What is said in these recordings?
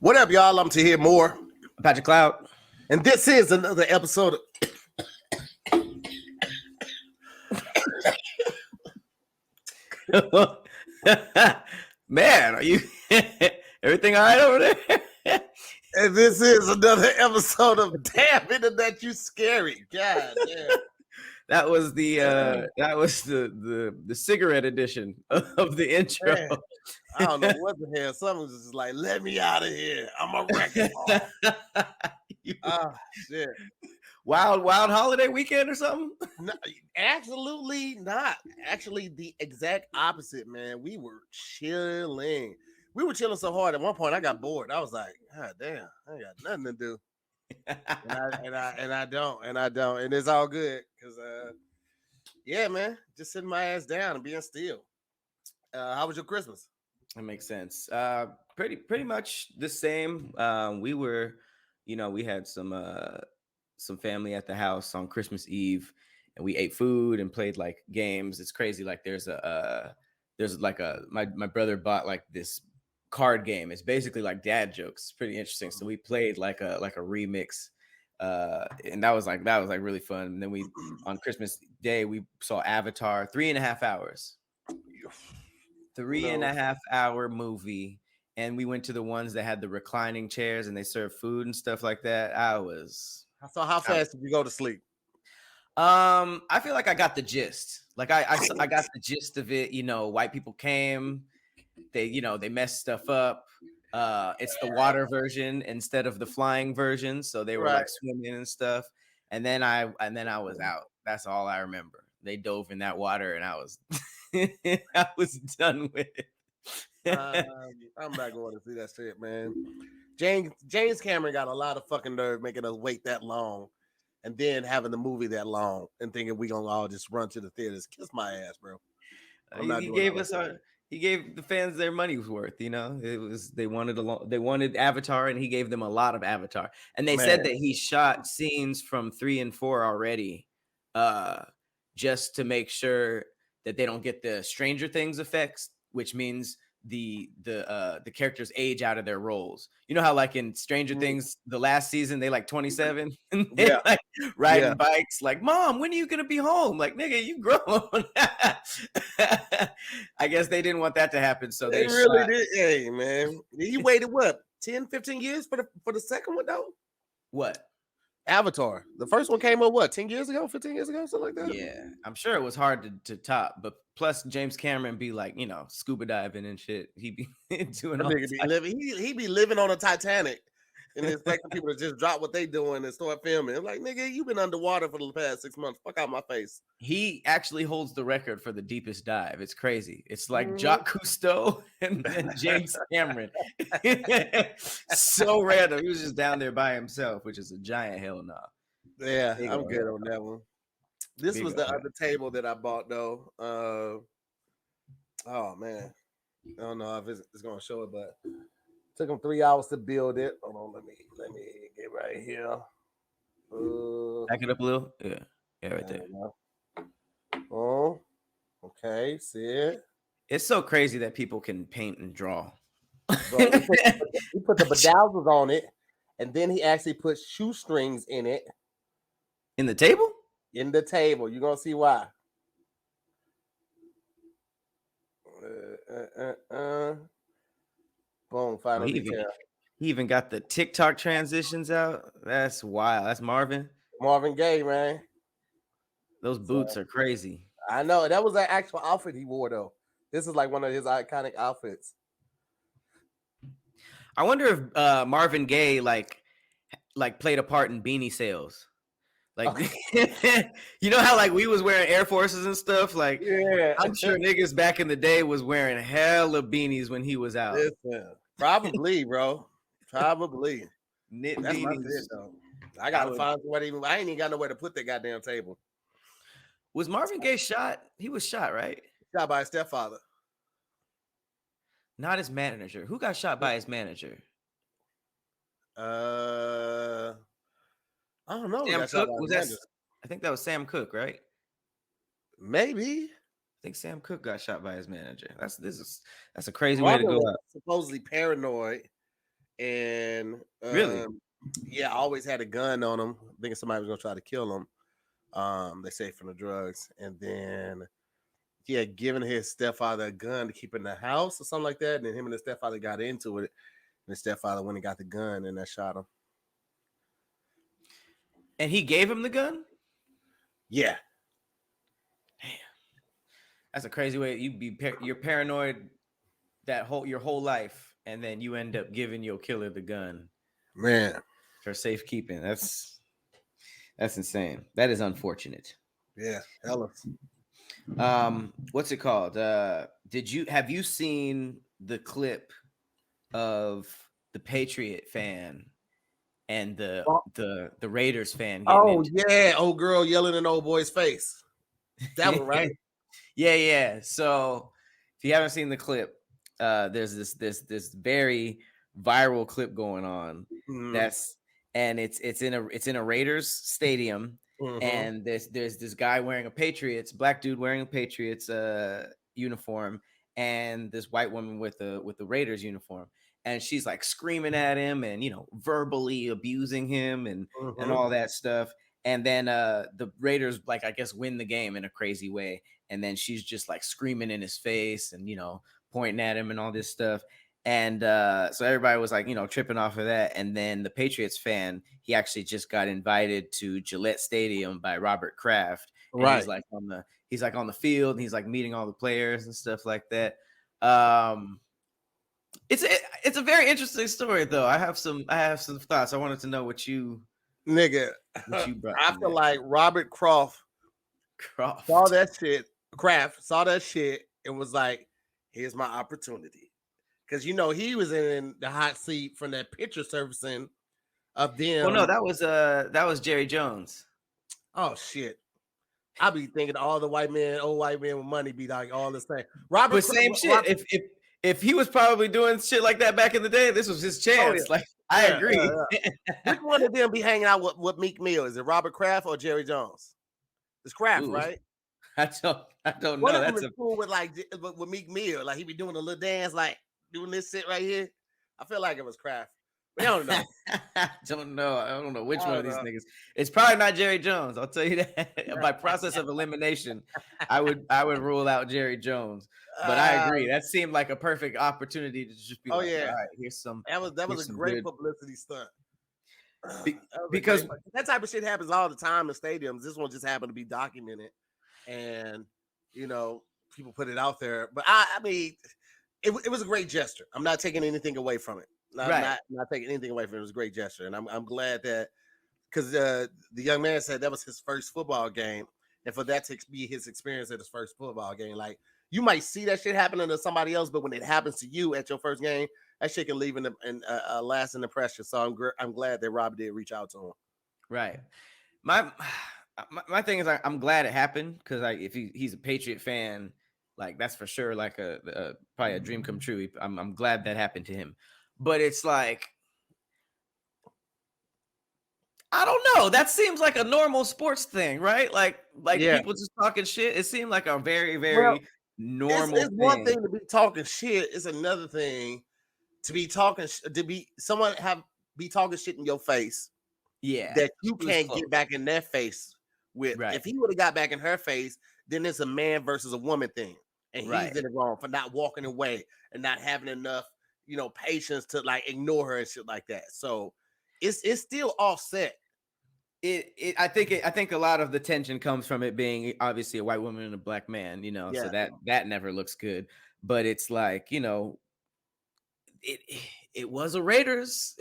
What up, y'all? I'm Tahir Moore. Patrick Cloud. And this is another episode of... Man, are you everything all right over there? And this is another episode of Damn Internet, You Scary. God damn. That was the cigarette edition of the intro. Man, I don't know what the hell. Someone was just like, let me out of here. I'm a wrecking ball. Oh, shit. Wild holiday weekend or something? No, absolutely not. Actually, the exact opposite, man. We were chilling. We were chilling so hard. At one point, I got bored. I was like, God damn, I ain't got nothing to do. and I don't. And it's all good. Because yeah, man, just sitting my ass down and being still. How was your Christmas? That makes sense. Pretty much the same. We were, we had some family at the house on Christmas Eve, and we ate food and played like games. It's crazy. Like my brother bought like this card game. It's basically like dad jokes. It's pretty interesting. So we played like a remix, and that was like really fun. And then we on Christmas Day we saw Avatar 3.5 hours. 3.5 hour movie. And we went to the ones that had the reclining chairs and they served food and stuff like that. So how fast did you go to sleep? I feel like I got the gist. Like I got the gist of it. White people came, they messed stuff up. It's the water version instead of the flying version. So they were like swimming and stuff. And then I was out. That's all I remember. They dove in that water and I was I was done with it. I'm not going to see that shit, man. James Cameron got a lot of fucking nerve making us wait that long and then having the movie that long and thinking we gonna all just run to the theaters. Kiss my ass, bro. He gave the fans their money's worth. It was they wanted Avatar, and he gave them a lot of Avatar. And they said that he shot scenes from 3 and 4 already, just to make sure that they don't get the Stranger Things effects, which means the characters age out of their roles. You know how like in Stranger Things, the last season, they like 27 and they like riding bikes like, Mom, when are you gonna be home? Like, nigga, you grown. I guess they didn't want that to happen, so they really did. Hey, man, you waited what 10-15 years for the second one though? What? Avatar. The first one came out what, 10 years ago, 15 years ago, something like that? Yeah, I'm sure it was hard to top, but plus James Cameron be like, scuba diving and shit. He be doing all he be living on a Titanic and expecting people to just drop what they doing and start filming. I'm like, nigga, you've been underwater for the past 6 months. Fuck out my face. He actually holds the record for the deepest dive. It's crazy. It's like Jacques Cousteau and James Cameron. So random. He was just down there by himself, which is a giant hell no. Yeah, I'm good on that one. This was the other table that I bought though. Oh man, I don't know if it's gonna show it, but it took them 3 hours to build it. Hold on, let me get right here. Back it up a little. Yeah, right there. Oh, okay, see it. It's so crazy that people can paint and draw. Bro, he put the bedazzles on it, and then he actually put shoestrings in it. In the table? In the table. You're gonna see why. Boom, final detail. He even got the TikTok transitions out. That's wild. That's Marvin Gaye, man. Those boots are crazy. I know. That was an actual outfit he wore though. This is like one of his iconic outfits. I wonder if Marvin Gaye like played a part in beanie sales. Like, you know how like we was wearing Air Forces and stuff? Like, yeah, I'm sure niggas back in the day was wearing hella beanies when he was out. Listen, probably, bro. Probably. Knit That's beanies. my shit, though. I gotta find somebody. I ain't even got nowhere to put that goddamn table. Was Marvin Gaye shot? He was shot, right? Shot by his stepfather. Not his manager. Who got shot by his manager? I don't know. Sam Cooke? I think that was Sam Cooke, right? Maybe. I think Sam Cooke got shot by his manager. That's a crazy way to go out. Supposedly paranoid and Really? yeah, I always had a gun on him, thinking somebody was gonna try to kill him. They say from the drugs, and then he had given his stepfather a gun to keep in the house or something like that. And then him and his stepfather got into it, and his stepfather went and got the gun, and that shot him. And he gave him the gun? Yeah. Damn. That's a crazy way. You're paranoid your whole life, and then you end up giving your killer the gun, Man. for safekeeping. That's insane. That is unfortunate. Yeah, hella. What's it called? Have you seen the clip of the Patriot fan and the Raiders fan getting into yeah, old girl yelling in old boy's face. That one, right? Yeah. So if you haven't seen the clip, there's this very viral clip going on. It's in a Raiders stadium. And there's this guy wearing a black dude wearing a Patriots uniform, and this white woman with the Raiders uniform, and she's like screaming at him and verbally abusing him and all that stuff. And then the Raiders, like, I guess, win the game in a crazy way, and then she's just like screaming in his face and pointing at him and all this stuff. And so everybody was like, tripping off of that. And then the Patriots fan, he actually just got invited to Gillette Stadium by Robert Kraft. And Right. He's like on the field, and he's like meeting all the players and stuff like that. It's a very interesting story, though. I have some thoughts. I wanted to know what you brought. I feel like Robert Kraft saw that shit and was like, "Here's my opportunity." Because he was in the hot seat from that picture surfacing of them. Oh no, that was Jerry Jones. Oh shit! I be thinking all the old white men with money be like all the same. Robert, same shit. If he was probably doing shit like that back in the day, this was his chance. Yeah. Like, I agree. Which one of them be hanging out with Meek Mill? Is it Robert Kraft or Jerry Jones? It's Kraft, right? I don't One know. of them That's is cool with Meek Mill. Like he be doing a little dance, like doing this shit right here. I feel like it was Kraft. But I don't know. I don't know which one of these niggas. It's probably not Jerry Jones. I'll tell you that. By process of elimination, I would rule out Jerry Jones. But I agree. That seemed like a perfect opportunity to just be all right, here's some. That was a great publicity stunt. Because that type of shit happens all the time in stadiums. This one just happened to be documented, and people put it out there. But I mean, it was a great gesture. I'm not taking anything away from it. Not taking anything away from it. It was a great gesture, and I'm glad that, because the young man said that was his first football game, and for that to be his experience at his first football game, like, you might see that shit happening to somebody else, but when it happens to you at your first game, that shit can leave a lasting impression. So I'm glad that Rob did reach out to him. Right. My thing is, I'm glad it happened, because if he's a Patriot fan, like, that's for sure like probably a dream come true. I'm glad that happened to him. But it's like, I don't know. That seems like a normal sports thing, right? Like people just talking shit. It seemed like a very, very normal it's thing. One thing to be talking shit. It's another thing to be talking be talking shit in your face. Yeah, that you can't get back in their face with. Right. If he would have got back in her face, then it's a man versus a woman thing, and he's in the wrong for not walking away and not having enough, patience to like ignore her and shit like that. So it's still offset. I think a lot of the tension comes from it being obviously a white woman and a black man, so that never looks good. But it's like, it was a Raiders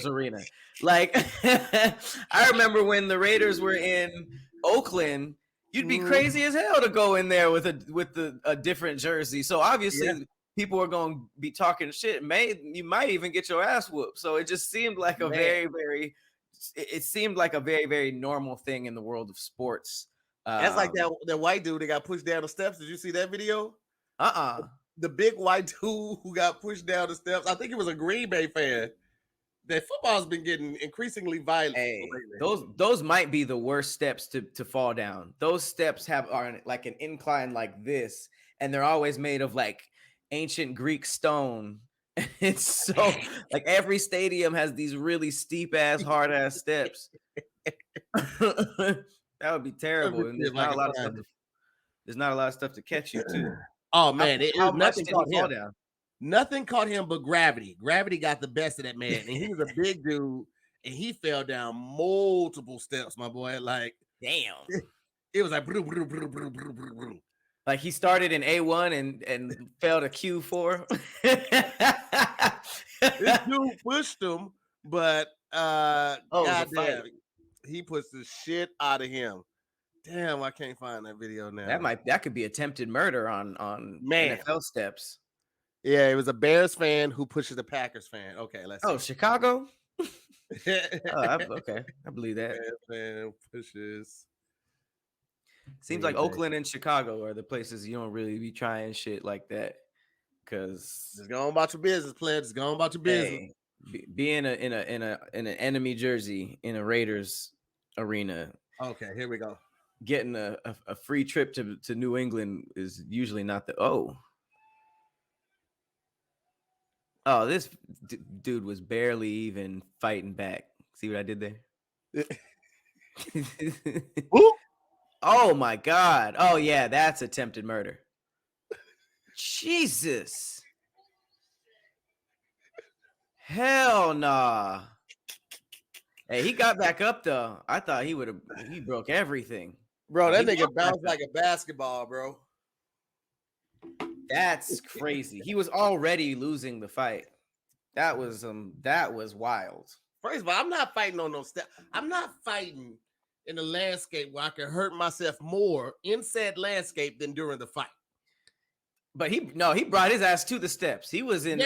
arena. Like, I remember when the Raiders were in Oakland, you'd be crazy as hell to go in there with a different jersey. So obviously people are going to be talking shit. You might even get your ass whooped. So it just seemed like a very, very, it seemed like a very, very normal thing in the world of sports. That's like that white dude that got pushed down the steps. Did you see that video? The big white dude who got pushed down the steps. I think he was a Green Bay fan. That football's been getting increasingly violent. Hey, those might be the worst steps to fall down. Those steps are like an incline like this, and they're always made of like ancient Greek stone. It's so like every stadium has these really steep ass, hard ass steps. That would be Let me terrible. And see there's if I not a can lot of stuff find to there's not a lot of stuff to catch you it. too. Oh How, man, how much nothing did he caught fall him. down? Nothing caught him but gravity. Gravity got the best of that man, and he was a big dude, and he fell down multiple steps, my boy. Like Damn. it was like brr, brr, brr, brr, brr, brr, brr. Like he started in A1 and fell to Q4. This dude pushed him, but Oh, it was a fight. goddamn, he puts the shit out of him. Damn, I can't find that video now. That could be attempted murder on Man. NFL steps. Yeah, it was a Bears fan who pushes a Packers fan. Okay, let's see. Oh, Chicago? Okay, I believe that. Bears fan pushes. Seems like Oakland and Chicago are the places you don't really be trying shit like that. Cause Just go on about your business, player. Just go on about your business. Being in an enemy jersey in a Raiders arena. Okay, here we go. Getting a free trip to New England is usually not the this dude was barely even fighting back. See what I did there? Oh my God. Oh yeah, that's attempted murder. Jesus. Hell nah. Hey, he got back up though. I thought he broke everything. Bro, that nigga bounced like a basketball, bro. That's crazy. He was already losing the fight. That was wild. First of all, I'm not fighting on no step. I'm not fighting in a landscape where I can hurt myself more in said landscape than during the fight. But he brought his ass to the steps. He was in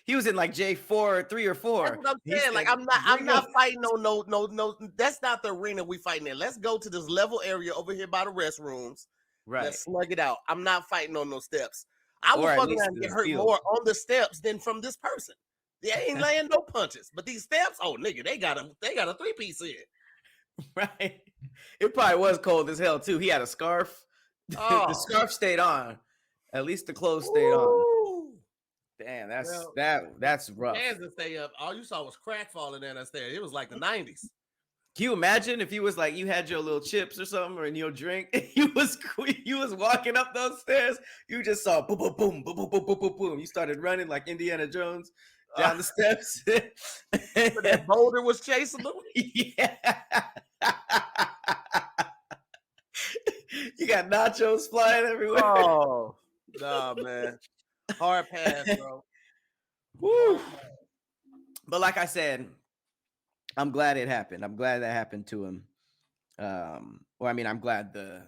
he was in like J4, 3 or 4. That's what I'm saying. Like I'm not fighting on no. That's not the arena we fighting in. Let's go to this level area over here by the restrooms. Right. Let's slug it out. I'm not fighting on no steps. I will fucking get hurt more on the steps than from this person. They ain't laying no punches. But these steps, oh nigga, they got a 3-piece in. Right. It probably was cold as hell too. He had a scarf. Oh. The scarf stayed on. At least the clothes stayed on. Damn, that's rough. Hands to stay up. All you saw was crack falling down that stairs. It was like the 90s. Can you imagine if you was like you had your little chips or something or in your drink, and you was walking up those stairs, you just saw boom, boom, boom, boom, boom, boom, boom, boom, boom. You started running like Indiana Jones down the steps. That boulder was chasing them. Yeah. You got nachos flying everywhere. Oh, nah, man. Hard pass, bro. Woo. But like I said, I'm glad it happened. I'm glad that happened to him. I'm glad the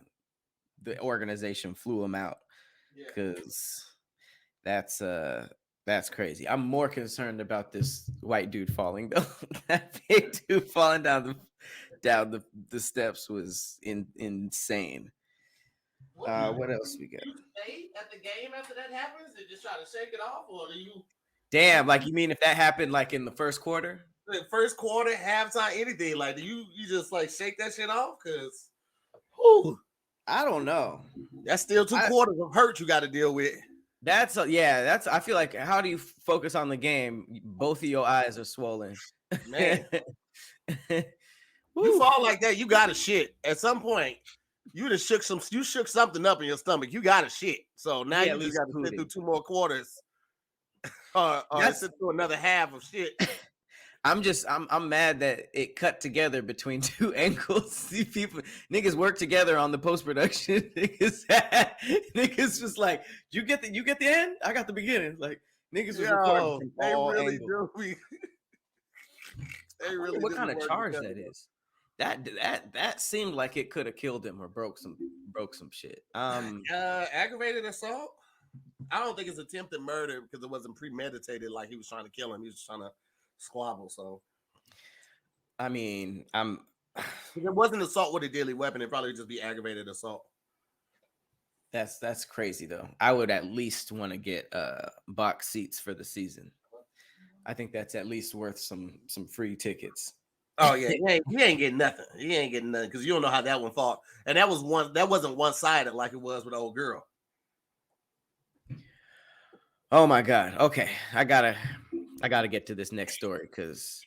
organization flew him out because that's crazy. I'm more concerned about this white dude falling though. That big dude falling down the steps was insane. What else we got? You stay at the game after that happens and just try to shake it off, or do you? Damn, like you mean if that happened like in the first quarter? The first quarter, halftime, anything, like do you just like shake that shit off? Cause I don't know. That's still 2 quarters of hurt you got to deal with. I feel like how do you focus on the game? Both of your eyes are swollen. Man. You fall like that, you gotta shit. At some point, you shook something up in your stomach. You gotta shit. So now you just gotta sit through 2 more quarters. Or sit through another half of shit. I'm mad that it cut together between 2 ankles. See, niggas work together on the post-production. Niggas was like, you get the end? I got the beginning. Like niggas was recording from all angles. They really what kind of charge that is? That seemed like it could have killed him or broke some shit. Aggravated assault. I don't think it's attempted murder because it wasn't premeditated. Like he was trying to kill him. He was just trying to squabble. So, I mean, if it wasn't assault with a deadly weapon, it'd probably just be aggravated assault. That's crazy though. I would at least want to get box seats for the season. I think that's at least worth some free tickets. Oh yeah, he ain't getting nothing. He ain't getting nothing because you don't know how that one fought, and that wasn't one-sided like it was with the old girl. Oh my God. Okay, I gotta get to this next story because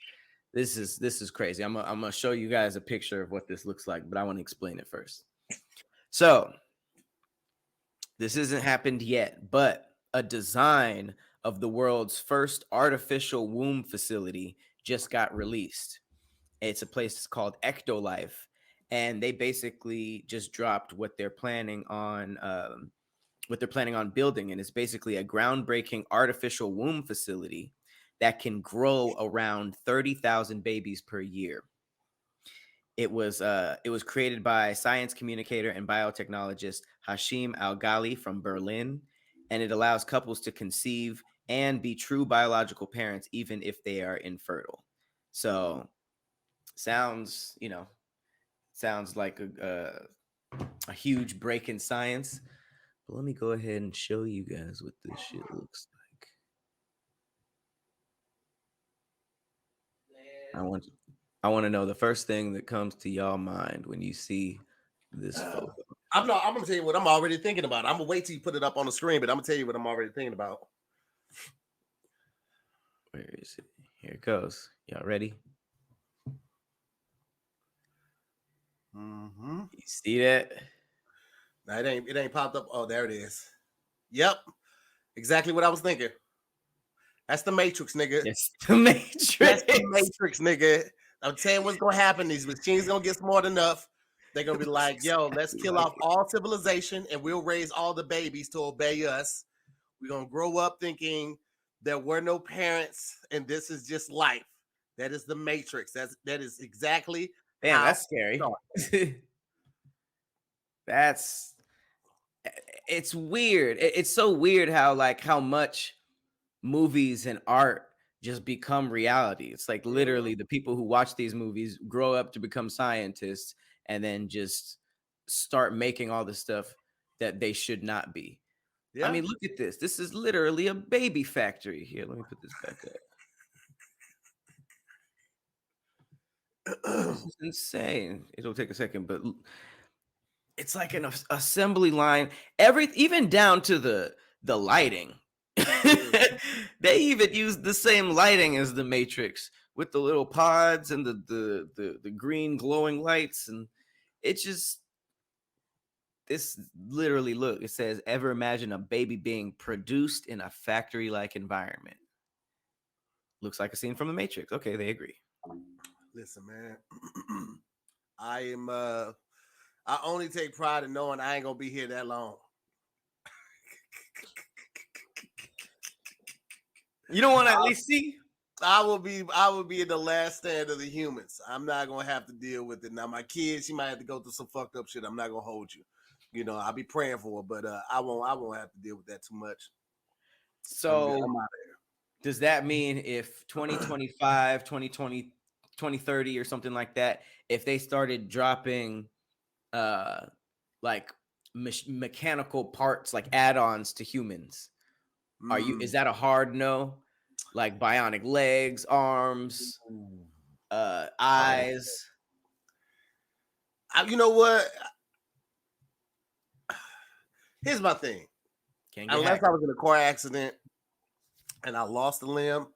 this is crazy. I'm gonna show you guys a picture of what this looks like, but I want to explain it first. So this hasn't happened yet, but a design of the world's first artificial womb facility just got released. It's a place called Ectolife, and they basically just dropped what they're planning on building, and it's basically a groundbreaking artificial womb facility that can grow around 30,000 babies per year. It was created by science communicator and biotechnologist Hashim Al-Ghali from Berlin, and it allows couples to conceive and be true biological parents even if they are infertile. So sounds, sounds like a huge break in science. But let me go ahead and show you guys what this shit looks like. I want to know the first thing that comes to y'all mind when you see this photo. I'm gonna tell you what I'm already thinking about. I'm gonna wait till you put it up on the screen, but I'm gonna tell you what I'm already thinking about. Where is it? Here it goes. Y'all ready? Mm-hmm. You see that? Now it ain't popped up. Oh, there it is. Yep, exactly what I was thinking. That's the Matrix, nigga. It's the Matrix. That's the Matrix, nigga. I'm telling you what's gonna happen. These machines gonna get smart enough. They're gonna be like, yo, let's kill off all civilization and we'll raise all the babies to obey us. We're gonna grow up thinking there were no parents and this is just life. That is the Matrix. That is exactly. Damn, that's scary. It's weird. It's so weird how much movies and art just become reality. It's like literally the people who watch these movies grow up to become scientists and then just start making all the stuff that they should not be. Yeah. I mean, look at this. This is literally a baby factory. Here, let me put this back up. This is insane. It'll take a second, but it's like an assembly line. Even down to the lighting. They even use the same lighting as the Matrix with the little pods and the green glowing lights, and it's just this literally look. It says, "Ever imagine a baby being produced in a factory-like environment?" Looks like a scene from the Matrix. Okay, they agree. Listen, man, I only take pride in knowing I ain't gonna be here that long. You don't want to at least see? I will be in the last stand of the humans. I'm not gonna have to deal with it. Now, my kids, she might have to go through some fucked up shit. I'm not gonna hold you. You know, I'll be praying for her, but I won't have to deal with that too much. So I'm out of here. Does that mean if 2025, 2020, 2030 or something like that, if they started dropping like mechanical parts, like add-ons to humans, is that a hard no? Like bionic legs, arms, eyes? You know what? Here's my thing. Unless I was in a car accident and I lost a limb,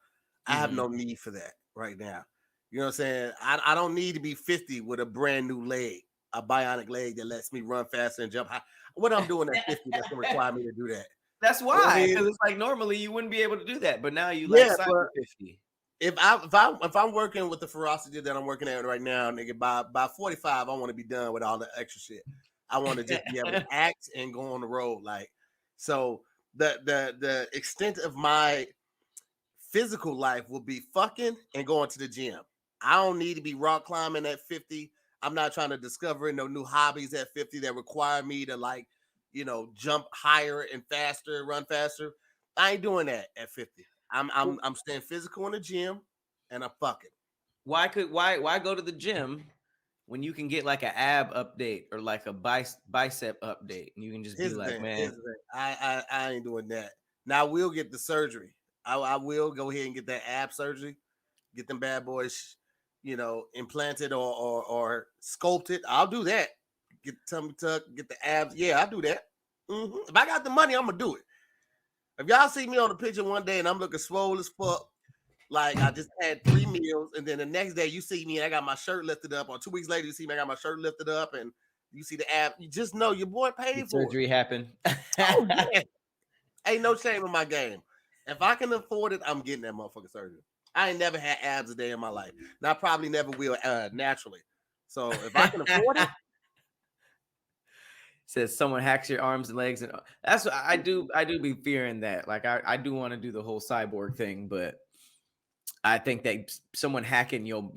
I have no need for that right now. You know what I'm saying? I don't need to be 50 with a brand new leg, a bionic leg that lets me run faster and jump high. What I'm doing at 50 that's gonna require me to do that. That's why, because it's like normally you wouldn't be able to do that, but now you like 50. If I'm working with the ferocity that I'm working at right now, nigga, by 45, I want to be done with all the extra shit. I want to just be able to act and go on the road. Like, so the extent of my physical life will be fucking and going to the gym. I don't need to be rock climbing at 50. I'm not trying to discover no new hobbies at 50 that require me to like, you know, jump higher and faster, run faster. I ain't doing that at 50. I'm staying physical in the gym and I'm fucking. Why go to the gym when you can get like an ab update or like a bicep update and you can just be like, man, I ain't doing that. Now we'll get the surgery. I will go ahead and get that ab surgery, get them bad boys, you know, implanted or sculpted. I'll do that. Get tummy tuck, get the abs. Yeah, I'll do that. If I got the money, I'm gonna do it. If y'all see me on the picture one day and I'm looking swole as fuck, like I just had 3 meals, and then the next day you see me and I got my shirt lifted up, or 2 weeks later you see me, I got my shirt lifted up, and you see the app, you just know your boy The paid for it. surgery happened. Oh yeah. Ain't no shame in my game. If I can afford it, I'm getting that motherfucking surgery. I ain't never had abs a day in my life. And I probably never will naturally. So if I can afford it, Says someone hacks your arms and legs, and that's what I do. I do be fearing that. Like I do want to do the whole cyborg thing, but I think that someone hacking your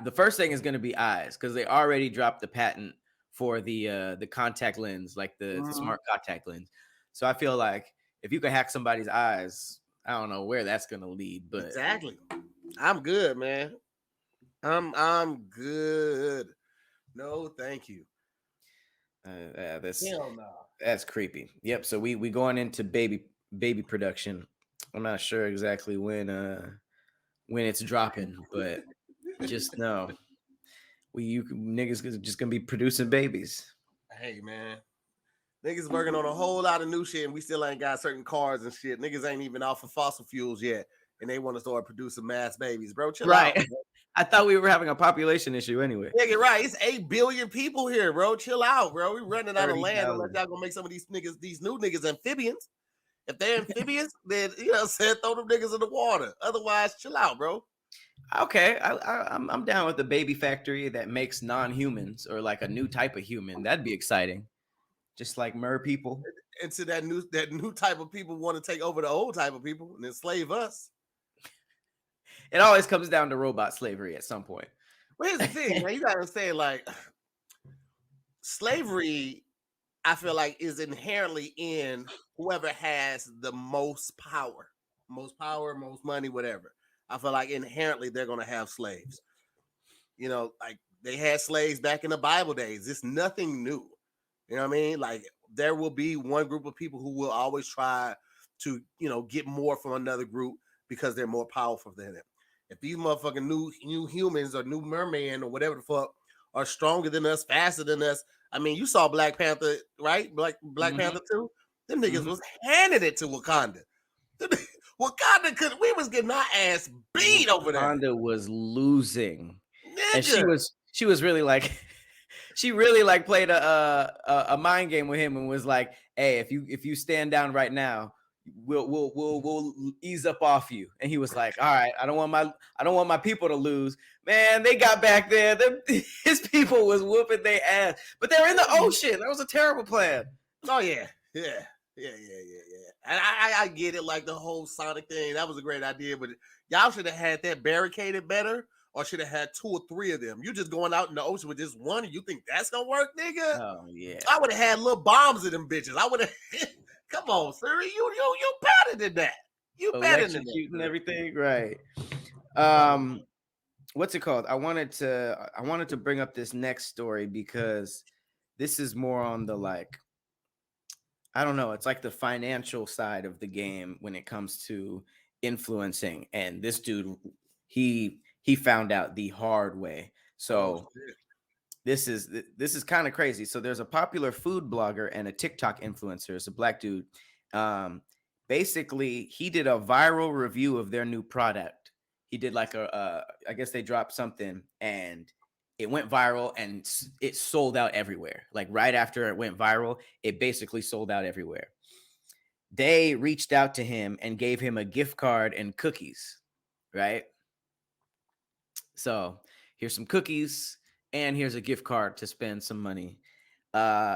the first thing is going to be eyes, because they already dropped the patent for the contact lens, like the smart contact lens. So I feel like if you could hack somebody's eyes, I don't know where that's going to lead, but exactly. I'm good, man. I'm good. No, thank you. Hell no. That's creepy. Yep. So we going into baby production. I'm not sure exactly when it's dropping, but just know you niggas just gonna be producing babies. Hey man. Niggas working on a whole lot of new shit, and we still ain't got certain cars and shit. Niggas ain't even off of fossil fuels yet, and they want to start producing mass babies, bro. Chill out. Bro. I thought we were having a population issue anyway. Yeah, you're right. It's 8 billion people here, bro. Chill out, bro. We running out of land unless y'all gonna make some of these niggas, these new niggas, amphibians. If they're amphibians, then throw them niggas in the water. Otherwise, chill out, bro. Okay, I'm down with the baby factory that makes non-humans, or like a new type of human. That'd be exciting. Just like mer people. And so that new type of people want to take over the old type of people and enslave us. It always comes down to robot slavery at some point. Well, here's the thing, man. You gotta understand, like, slavery, I feel like, is inherently in whoever has the most power, most money, whatever. I feel like inherently they're gonna have slaves. Like they had slaves back in the Bible days. It's nothing new. You know what I mean? Like there will be one group of people who will always try to, get more from another group because they're more powerful than them. If these motherfucking new humans or new merman or whatever the fuck are stronger than us, faster than us. I mean, you saw Black Panther, right? Black Panther 2. Them niggas was handing it to Wakanda. Wakanda we was getting our ass beat over there. Wakanda was losing. Nigga. And she was really like she really like played a mind game with him and was like, hey, if you stand down right now, we'll ease up off you. And he was like, all right, I don't want my people to lose. Man, they got back there. His people was whooping their ass, but they're in the ocean. That was a terrible plan. Oh yeah. And I get it, like the whole Sonic thing. That was a great idea, but y'all should have had that barricaded better, or should have had 2 or 3 of them. You just going out in the ocean with just one, and you think that's gonna work, nigga? Oh yeah. I would have had little bombs in them bitches. I would have. Come on, sir. You better than that. You better than that. And everything, right? What's it called? I wanted to bring up this next story because this is more on the like, I don't know, it's like the financial side of the game when it comes to influencing. And this dude, he found out the hard way. So this is kind of crazy. So there's a popular food blogger and a TikTok influencer. It's a black dude. Basically, he did a viral review of their new product. He did like I guess they dropped something and it went viral and it sold out everywhere. Like right after it went viral, it basically sold out everywhere. They reached out to him and gave him a gift card and cookies, right? So here's some cookies and here's a gift card to spend some money.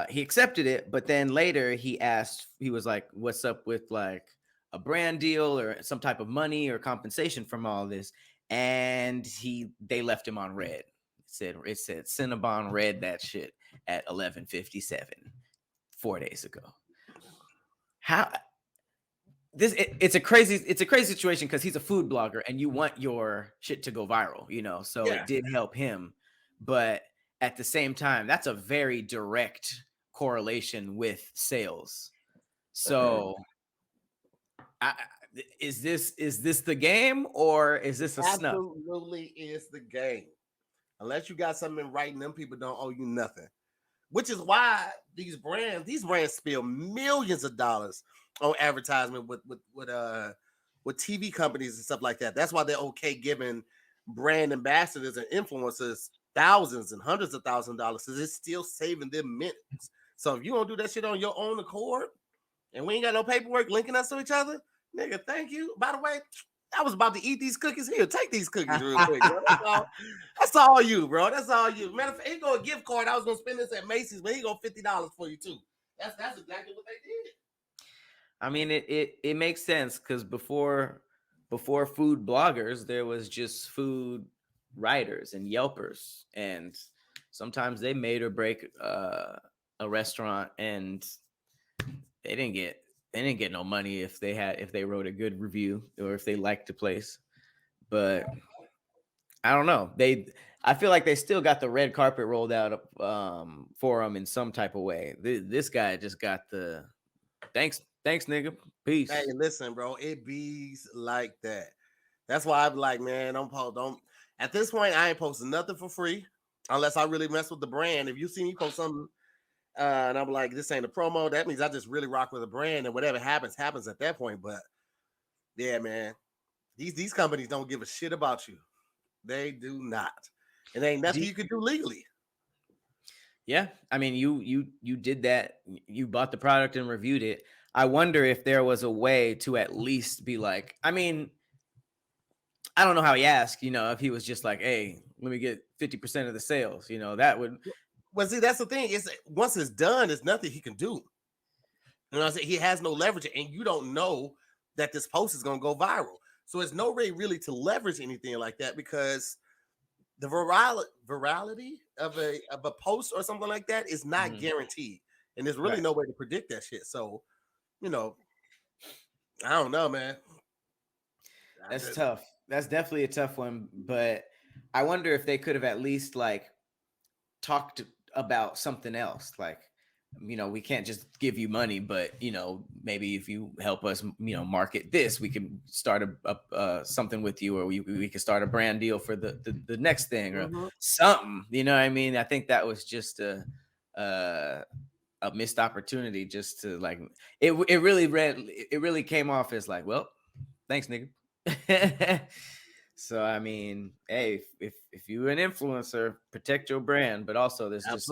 He accepted it, but then later he was like, what's up with like a brand deal or some type of money or compensation from all this? And they left him on red. It said Cinnabon read that shit at 11:57 4 days ago. How it's a crazy situation because he's a food blogger and you want your shit to go viral, so yeah. It did help him, but at the same time, that's a very direct correlation with sales. So is this the game or is this a snuff? Absolutely is the game. Unless you got something in writing, them people don't owe you nothing. Which is why these brands spill millions of dollars on advertisement with TV companies and stuff like that. That's why they're okay giving brand ambassadors and influencers thousands and hundreds of thousands of dollars because it's still saving them minutes. So if you don't do that shit on your own accord and we ain't got no paperwork linking us to each other, nigga, thank you. By the way, I was about to eat these cookies. Here, take these cookies real quick, bro. That's all you, bro. That's all you. Matter of fact, he go a gift card. I was gonna spend this at Macy's, but he go $50 for you too. That's exactly what they did. I mean, it makes sense because before food bloggers, there was just food writers and Yelpers, and sometimes they made or break a restaurant, and they didn't get no money if they wrote a good review or if they liked the place. But I don't know. I feel like they still got the red carpet rolled out for them in some type of way. This guy just got the thanks, nigga. Peace. Hey, listen, bro. It be like that. That's why I'm like, man, don't. At this point, I ain't posting nothing for free unless I really mess with the brand. If you see me post something and I'm like, this ain't a promo, that means I just really rock with the brand, and whatever happens at that point. But yeah, man, these companies don't give a shit about you. They do not, and there ain't nothing you can do legally. Yeah, I mean, you did that. You bought the product and reviewed it. I wonder if there was a way to at least be like, I mean, I don't know how he asked, if he was just like, hey, let me get 50% of the sales, that would. Well, see, that's the thing. Is once it's done, there's nothing he can do. You know what I'm saying? He has no leverage, and you don't know that this post is going to go viral. So it's no way really to leverage anything like that because the virality of a post or something like that is not guaranteed, and there's really no way to predict that shit. So, I don't know, man. That's tough. That's definitely a tough one, but I wonder if they could have at least like talked about something else, like, we can't just give you money, but maybe if you help us market this, we can start a something with you, or we can start a brand deal for the next thing or something, what I mean? I think that was just a missed opportunity, just to like it really came off as like, well, thanks, nigga. So I mean, hey, if you're an influencer, protect your brand, but also there's just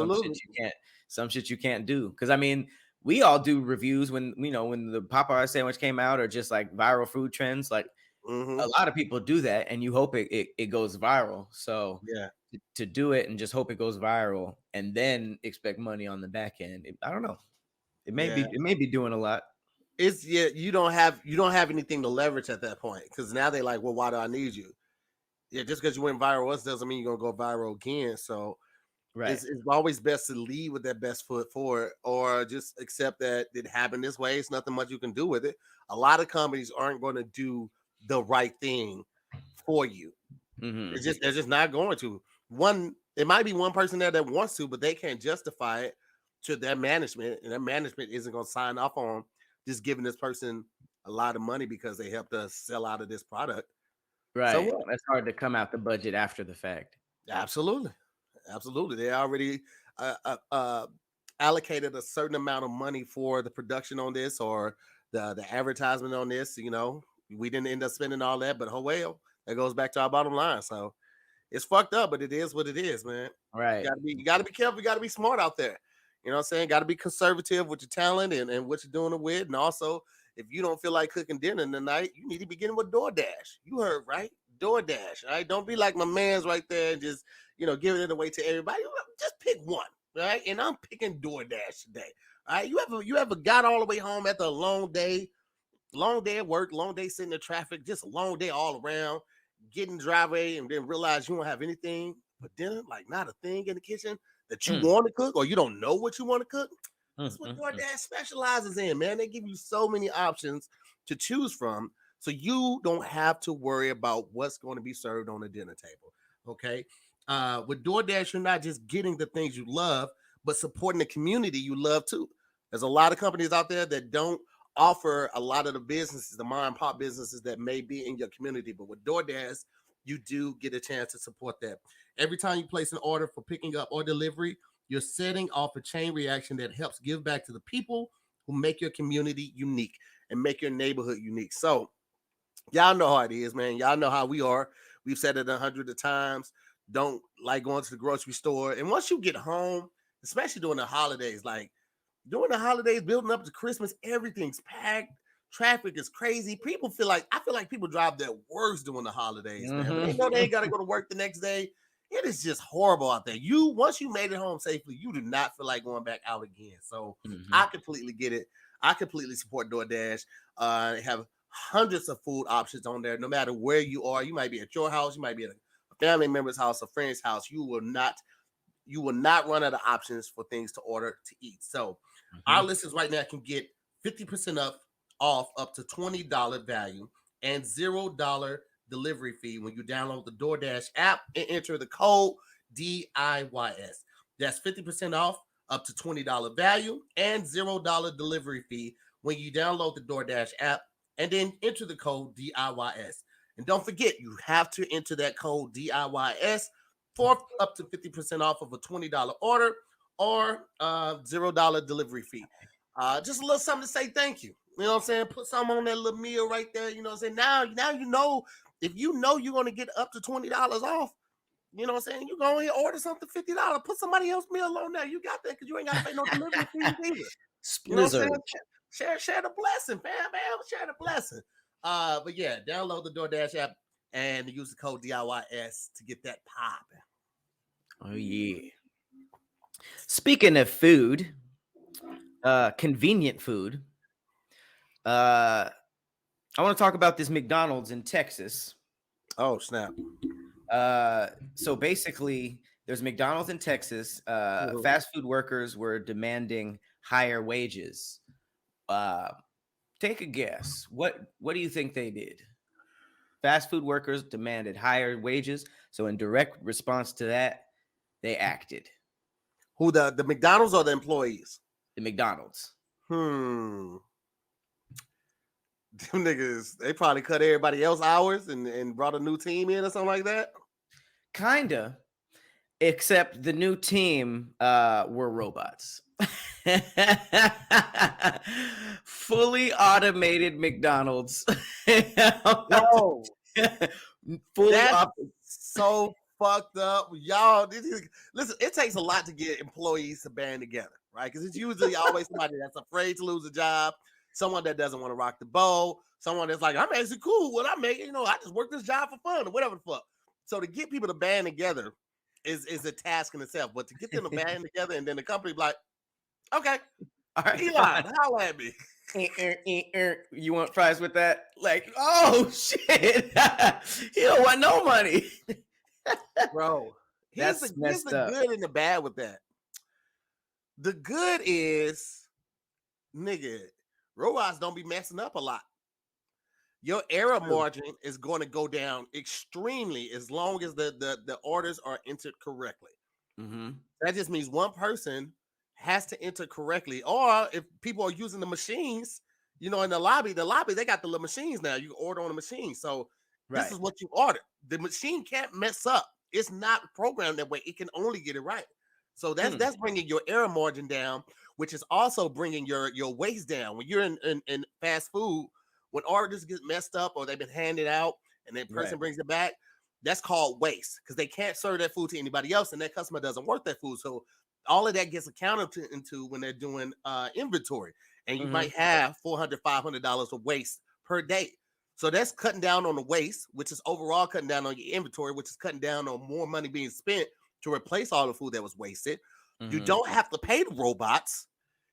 some shit you can't do. Because I mean, we all do reviews when when the Popeye sandwich came out, or just like viral food trends. Like a lot of people do that, and you hope it goes viral. So yeah, to do it and just hope it goes viral, and then expect money on the back end. I don't know. It may be doing a lot. It's you don't have anything to leverage at that point because now they like, well, why do I need you? Yeah, just because you went viral once doesn't mean you're gonna go viral again. So it's always best to lead with that best foot forward, or just accept that it happened this way. It's nothing much you can do with it. A lot of companies aren't going to do the right thing for you. They're just not going to. It might be one person there that wants to, but they can't justify it to their management, and their management isn't going to sign off on just giving this person a lot of money because they helped us sell out of this product. Right. So that's hard to come out the budget after the fact. Absolutely. They already allocated a certain amount of money for the production on this, or the advertisement on this. We didn't end up spending all that, but oh well, that goes back to our bottom line. So it's fucked up, but it is what it is, man. Right. You gotta be careful. You gotta be smart out there. You know what I'm saying? Got to be conservative with your talent and what you're doing it with. And also, if you don't feel like cooking dinner tonight, you need to be getting with DoorDash. You heard right? DoorDash. All right. Don't be like my man's right there and just, giving it away to everybody. Just pick one. Right. And I'm picking DoorDash today. All right. You ever got all the way home after a long day at work, long day sitting in traffic, just a long day all around, getting driveway, and then realize you don't have anything for dinner, like not a thing in the kitchen that you want to cook, or you don't know what you want to cook? That's what DoorDash specializes in, man. They give you so many options to choose from, so you don't have to worry about what's going to be served on the dinner table. Okay. With DoorDash, you're not just getting the things you love, but supporting the community you love too. There's a lot of companies out there that don't offer a lot of the businesses, the mom and pop businesses that may be in your community. But with DoorDash, you do get a chance to support that. Every time you place an order for picking up or delivery, you're setting off a chain reaction that helps give back to the people who make your community unique. and make your neighborhood unique. So y'all know how it is, man. Y'all know how we are. We've said it 100 of times. Don't like going to the grocery store. And once you get home, especially during the holidays, like during the holidays, building up to Christmas, everything's packed. Traffic is crazy. I feel like people drive their worst during the holidays, man. When they know they ain't got to go to work the next day, it is just horrible out there. Once you made it home safely, you do not feel like going back out again. So I completely get it. I completely support DoorDash. They have hundreds of food options on there, no matter where you are. You might be at your house, you might be at a family member's house, a friend's house. You will not run out of options for things to order to eat. So our listeners right now can get 50% off up to $20 value and $0 delivery fee when you download the DoorDash app and enter the code DIYS. That's 50% off up to $20 value and $0 delivery fee when you download the DoorDash app and then enter the code DIYS. And don't forget, you have to enter that code DIYS for up to 50% off of a $20 order or $0 delivery fee. Just a little something to say thank you. You know what I'm saying? Put something on that little meal right there. You know what I'm saying? Now you know, if you know you're going to get up to $20 off, you know what I'm saying? You go ahead and order something $50. Put somebody else's meal on there. You got that because you ain't got to pay no delivery fees either. You know what I'm saying? Share the blessing, fam. Share the blessing. But yeah, download the DoorDash app and use the code DIYS to get that popping. Oh yeah. Speaking of food, convenient food. I want to talk about this McDonald's in Texas. Oh, snap. So basically, there's McDonald's in Texas. Fast food workers were demanding higher wages. Take a guess. What do you think they did? Fast food workers demanded higher wages. So in direct response to that, they acted. Who, the McDonald's or the employees? The McDonald's. Them niggas, they probably cut everybody else hours and brought a new team in or something like that. Kinda, except the new team were robots. Fully automated McDonald's. Yo, so fucked up, y'all. Listen, it takes a lot to get employees to band together, right? Because it's usually always somebody that's afraid to lose a job. Someone that doesn't want to rock the boat. Someone that's like, I'm actually cool. What I make, I just work this job for fun or whatever the fuck. So to get people to band together is a task in itself. But to get them to band together and then the company be like, okay, all right, Eli, holla at me. You want fries with that? Like, oh shit, he don't want no money, bro. Here's the good and the bad with that. The good is, nigga, robots don't be messing up a lot. Your error margin is going to go down extremely as long as the orders are entered correctly. That just means one person has to enter correctly, or if people are using the machines, in the lobby, they got the little machines now. You order on the machine, so this is what you order. The machine can't mess up. It's not programmed that way. It can only get it right. So that's bringing your error margin down, which is also bringing your waste down. When you're in fast food, when orders get messed up or they've been handed out and that person brings it back, that's called waste because they can't serve that food to anybody else and that customer doesn't work that food. So all of that gets accounted into when they're doing inventory, and you might have $400, $500 of waste per day. So that's cutting down on the waste, which is overall cutting down on your inventory, which is cutting down on more money being spent to replace all the food that was wasted. You don't have to pay the robots.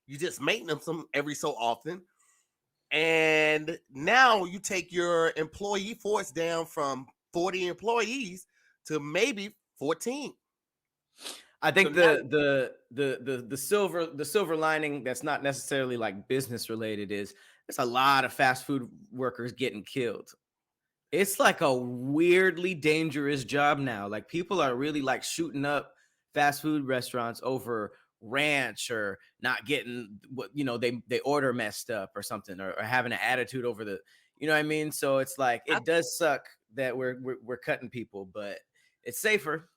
You just maintenance them every so often. And now you take your employee force down from 40 employees to maybe 14. I think the silver lining that's not necessarily like business related is there's a lot of fast food workers getting killed. It's like a weirdly dangerous job now. Like people are really like shooting up fast food restaurants over ranch or not getting what they order messed up or something or having an attitude over the what I mean. So it's like it does suck that we're cutting people, but it's safer.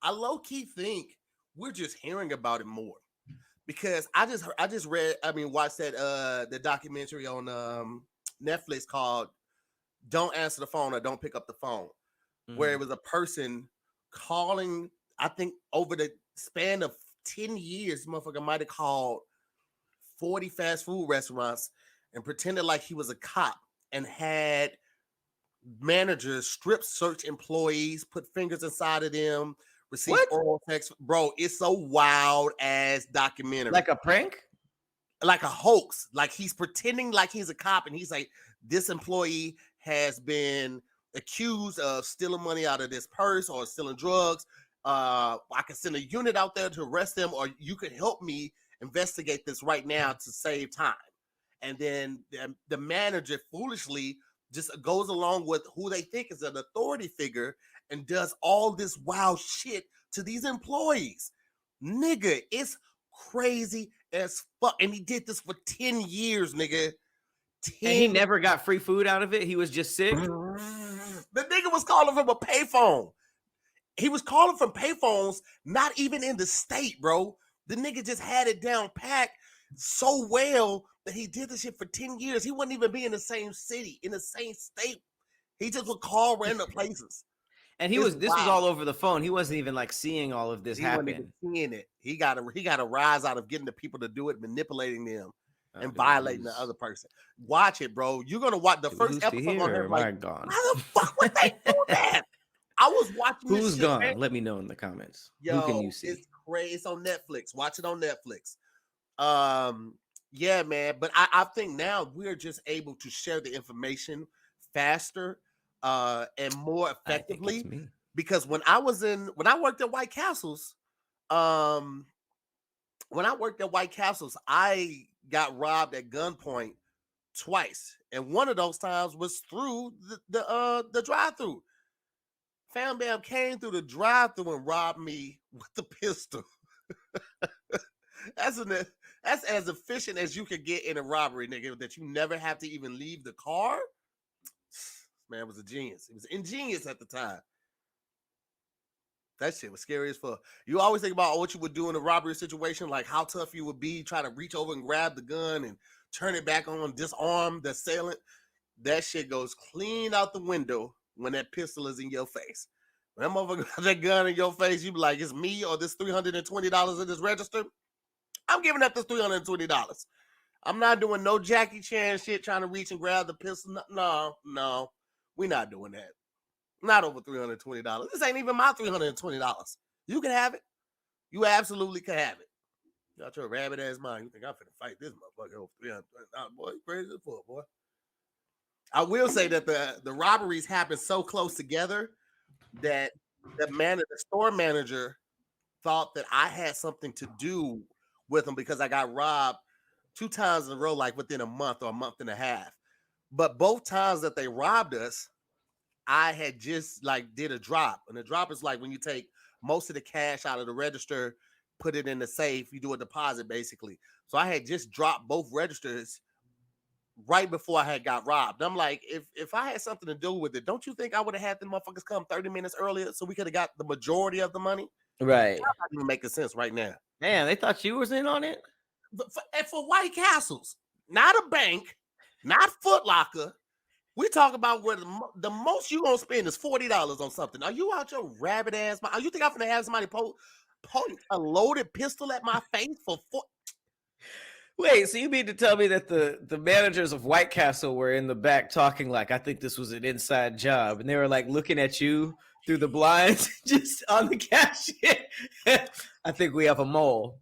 I low-key think we're just hearing about it more because watched that the documentary on Netflix called "Don't Answer the Phone" or "Don't Pick Up the Phone," where it was a person calling. I think over the span of 10 years, motherfucker might have called 40 fast food restaurants and pretended like he was a cop and had managers strip search employees, put fingers inside of them, receive What? oral sex. Bro, it's so wild ass documentary. Like a prank? Like a hoax. Like he's pretending like he's a cop and he's like, this employee has been accused of stealing money out of this purse or stealing drugs. I can send a unit out there to arrest them, or you could help me investigate this right now to save time. And then the manager foolishly just goes along with who they think is an authority figure and does all this wild shit to these employees. Nigga, it's crazy as fuck. And he did this for 10 years, nigga. And he never got free food out of it? He was just sick? The nigga was calling from a payphone. He was calling from payphones, not even in the state, bro. The nigga just had it down packed so well that he did this shit for 10 years. He wouldn't even be in the same city, in the same state. He just would call random places. And this was all over the phone. He wasn't even like seeing all of this happen. He wasn't even seeing it. He got a rise out of getting the people to do it, manipulating them and violating the other person. Watch it, bro. You're gonna watch the first episode on him. Like, gone. How the fuck would they do that? I was watching. Who's gone? Man. Let me know in the comments. Yo, who can you see? It's crazy. It's on Netflix. Watch it on Netflix. Yeah, man. But I think now we're just able to share the information faster and more effectively. Because when I worked at White Castles, I got robbed at gunpoint twice, and one of those times was through the drive-through. Fam Bam came through the drive-through and robbed me with the pistol. That's as efficient as you could get in a robbery, nigga. That you never have to even leave the car. Man was a genius. He was ingenious at the time. That shit was scary as fuck. You always think about what you would do in a robbery situation, like how tough you would be, try to reach over and grab the gun and turn it back on, disarm the assailant. That shit goes clean out the window when that pistol is in your face. When that motherfucker got that gun in your face, you be like, it's me or this $320 in this register. I'm giving up this $320. I'm not doing no Jackie Chan shit trying to reach and grab the pistol. No. We're not doing that. Not over $320. This ain't even my $320. You can have it. You absolutely can have it. You got your rabbit ass mind. You think I'm finna fight this motherfucker over $320? Boy, you crazy as fuck, boy. I will say that the robberies happen so close together that the store manager thought that I had something to do with them because I got robbed 2 times in a row, like within a month or a month and a half. But both times that they robbed us, I had just like did a drop. And the drop is like when you take most of the cash out of the register, put it in the safe, you do a deposit basically. So I had just dropped both registers right before I had got robbed. I'm like, if I had something to do with it, don't you think I would have had the motherfuckers come 30 minutes earlier so we could have got the majority of the money? Right. That's not even making sense right now. Man, they thought you was in on it? For White Castles, not a bank, not Foot Locker. We talk about where the most you gonna spend is $40 on something. Are you out your rabbit ass? You think I'm gonna have somebody point a loaded pistol at my face for Wait, so you mean to tell me that the managers of White Castle were in the back talking like, I think this was an inside job, and they were like looking at you through the blinds just on the cashier? I think we have a mole.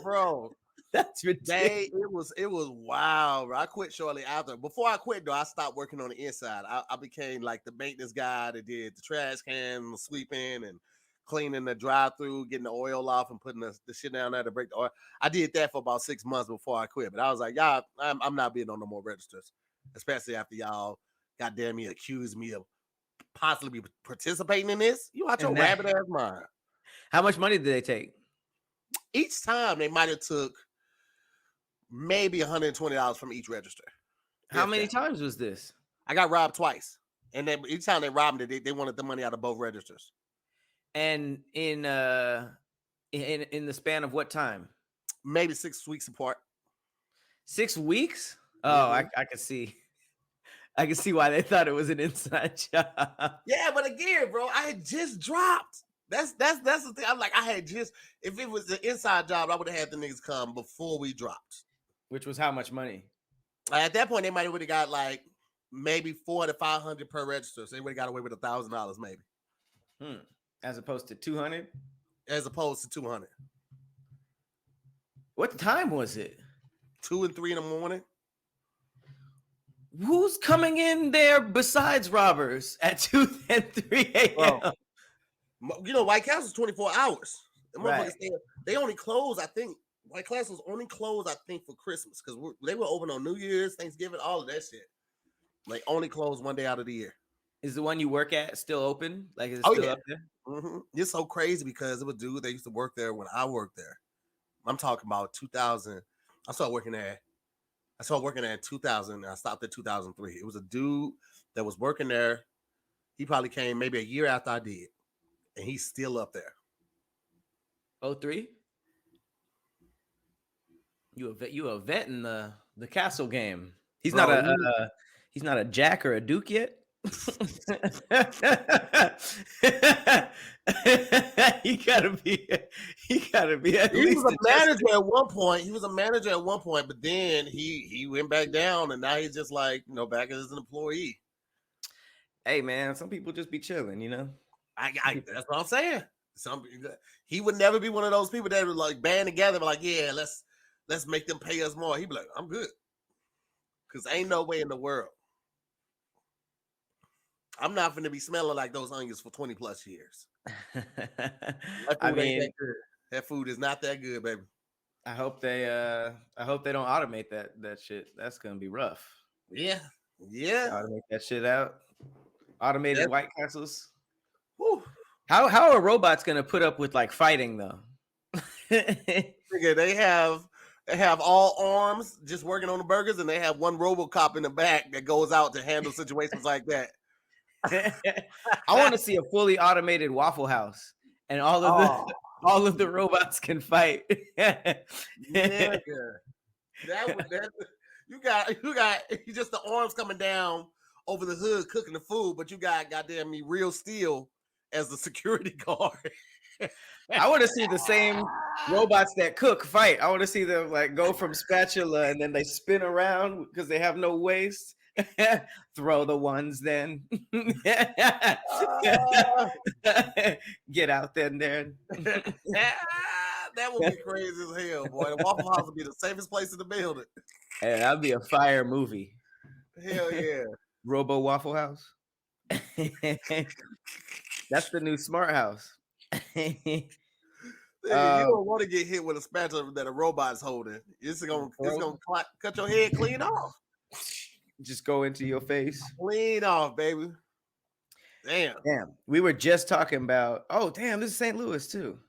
Bro. That's ridiculous. It was wild, bro. I quit shortly after. Before I quit, though, I stopped working on the inside. I became like the maintenance guy that did the trash can, the sweeping, and cleaning the drive-through, getting the oil off, and putting the shit down there to break the oil. I did that for about 6 months before I quit. But I was like, y'all, I'm not being on no more registers, especially after y'all, goddamn me, accused me of possibly participating in this. You out your rabbit ass mind. How much money did they take? Each time they might have took maybe $120 from each register. How many times was this? I got robbed twice. And then each time they robbed me, they wanted the money out of both registers. And in the span of what time? Maybe 6 weeks apart. 6 weeks? Oh, Mhm. I could see. I can see why they thought it was an inside job. Yeah, but again, bro, I had just dropped. That's the thing. I'm like, I had just, if it was an inside job, I would have had the niggas come before we dropped. Which was how much money? At that point, they might have would have got like maybe 400 to 500 per register. So they would have got away with $1,000 maybe, As opposed to 200. as opposed to 200. What time was it? 2 and 3 in the morning. Who's coming in there besides robbers at 2 and 3 a.m.? You know, White Castle's 24 hours. The Right. they only close, I think. White Castle's only closed, I think, for Christmas because they were open on New Year's, Thanksgiving, all of that shit. Like only closed one day out of the year. Is the one you work at still open? Like, is it Oh, still yeah. up there? It's so crazy because it was a dude that used to work there when I worked there. I'm talking about 2000. I started working there in 2000 and I stopped at 2003. It was a dude that was working there. He probably came maybe a year after I did. And he's still up there. 03? You a vet in the castle game. He's Bro, not a Jack or a Duke yet. he gotta be at he least was a manager at one point. He was a manager at one point, but then he went back down and now he's just like, back as an employee. Hey man, some people just be chilling, That's what I'm saying. He would never be one of those people that would like band together, like, yeah, let's make them pay us more. He'd be like, I'm good. Cause ain't no way in the world. I'm not gonna be smelling like those onions for 20 plus years. That food is not that good, baby. I hope they don't automate that shit. That's gonna be rough. Yeah. Automate that shit out. Automated White Castles. Whew. How are robots gonna put up with like fighting though? They have all arms just working on the burgers, and they have one RoboCop in the back that goes out to handle situations like that. I want to see a fully automated Waffle House, and all of the robots can fight. Yeah, you got just the arms coming down over the hood cooking the food, but you got goddamn me real steel as the security guard. I want to see the same robots that cook fight. I want to see them like go from spatula and then they spin around because they have no waist. Throw the ones then. Get out there. That would be crazy as hell, boy. The Waffle House would be the safest place in the building. Hey, that'd be a fire movie. Hell yeah. Robo Waffle House. That's the new smart house. You don't want to get hit with a spatula that a robot's holding. It's gonna cut your head clean off. Just go into your face. Clean off, baby. Damn. We were just talking about, this is St. Louis too.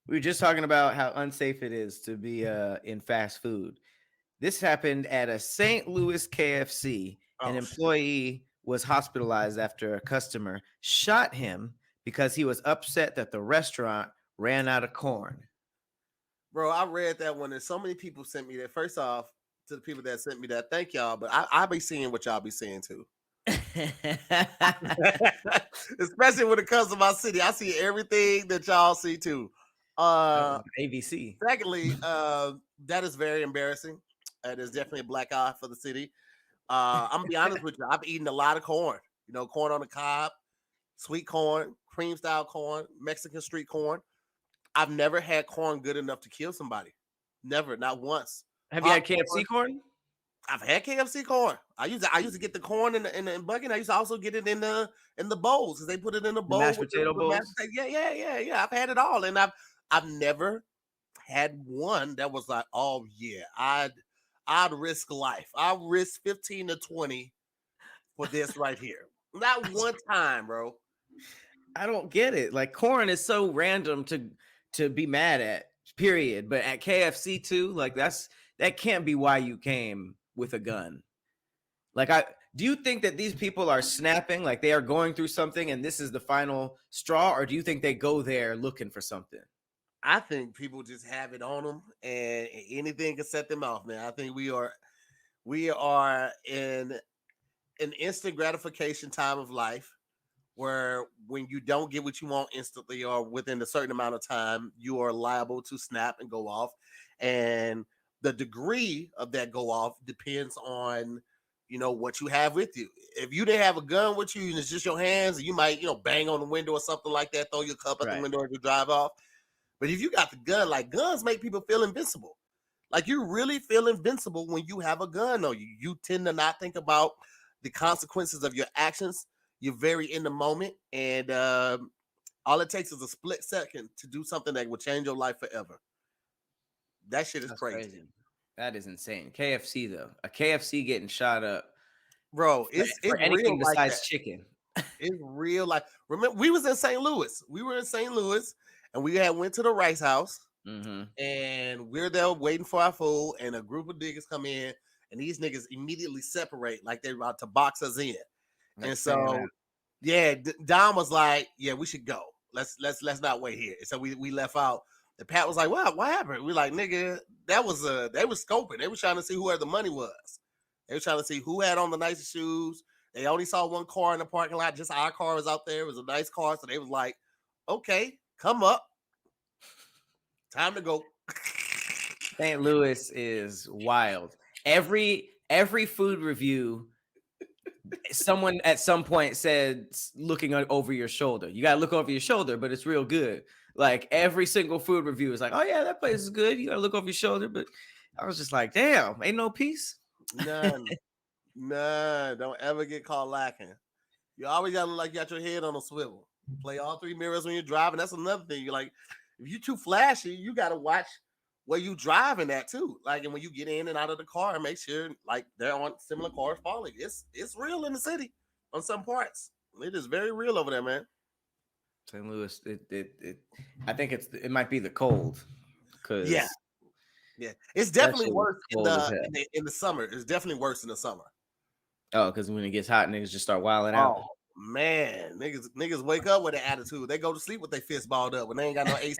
We were just talking about how unsafe it is to be in fast food. This happened at a St. Louis KFC. An employee was hospitalized after a customer shot him because he was upset that the restaurant ran out of corn. Bro, I read that one, and so many people sent me that. First off, to the people that sent me that, thank y'all. But I be seeing what y'all be seeing too. Especially when it comes to my city. I see everything that y'all see too. ABC. Secondly, that is very embarrassing. It is definitely a black eye for the city. I'm gonna be honest with you. I've eaten a lot of corn. Corn on the cob, sweet corn, cream style corn, Mexican street corn. I've never had corn good enough to kill somebody. Never, not once. Have you had KFC corn? I've had KFC corn. I used to get the corn in the bucket. I used to also get it in the bowls because they put it in the bowl. Mashed potato bowls. Yeah. I've had it all, and I've never had one that was like, oh yeah, I'd risk life. I'll risk 15 to 20 for this right here. Not one time, bro. I don't get it. Like corn is so random to be mad at. Period. But at KFC too, like that can't be why you came with a gun. Like Do you think that these people are snapping, like they are going through something and this is the final straw, or do you think they go there looking for something? I think people just have it on them, and anything can set them off, man. I think we are in an instant gratification time of life where when you don't get what you want instantly or within a certain amount of time, you are liable to snap and go off. And the degree of that go off depends on, what you have with you. If you didn't have a gun with you and it's just your hands, you might, bang on the window or something like that, throw your cup at the Right. window as you drive off. But if you got the gun, like guns make people feel invincible. Like you really feel invincible when you have a gun on you. You tend to not think about the consequences of your actions. You're very in the moment, and all it takes is a split second to do something that will change your life forever. That shit is That's crazy, crazy. That is insane. KFC though, a KFC getting shot up bro. for, It's for real anything like that. besides chicken. It's real like. Remember, we was in St. Louis. We were in St. Louis, and we had went to the Rice House. Mm-hmm. And we're there waiting for our food, and a group of niggas come in, and these niggas immediately separate like they're about to box us in. Like And fan so, out. yeah, Dom was like, "Yeah, we should go. Let's not wait here." So we left out. And Pat was like, what happened?" We like, "Nigga, that was they was scoping. They were trying to see who the money was. They were trying to see who had on the nicest shoes. They only saw one car in the parking lot. Just our car was out there. It was a nice car, so they was like, "Okay, come up, time to go." St. Louis is wild. Every food review, someone at some point said looking over your shoulder. You gotta look over your shoulder, but it's real good. Like every single food review is like, oh yeah, that place is good. You gotta look over your shoulder. But I was just like, damn, ain't no peace. None. None. Don't ever get caught lacking. You always gotta look like you got your head on a swivel. Play all three mirrors when you're driving. That's another thing. You're like, if you're too flashy, you gotta watch where you driving at too. Like, and when you get in and out of the car, make sure like they're on similar cars falling. It's real in the city on some parts. It is very real over there, man. St. Louis, I think it might be the cold Yeah, because yeah. It's that definitely shit was worse in cold as the hell. in the, in the summer. It's definitely worse in the summer. Oh, because when it gets hot, niggas just start wilding out. Oh man, niggas wake up with an attitude. They go to sleep with their fist balled up when they ain't got no AC.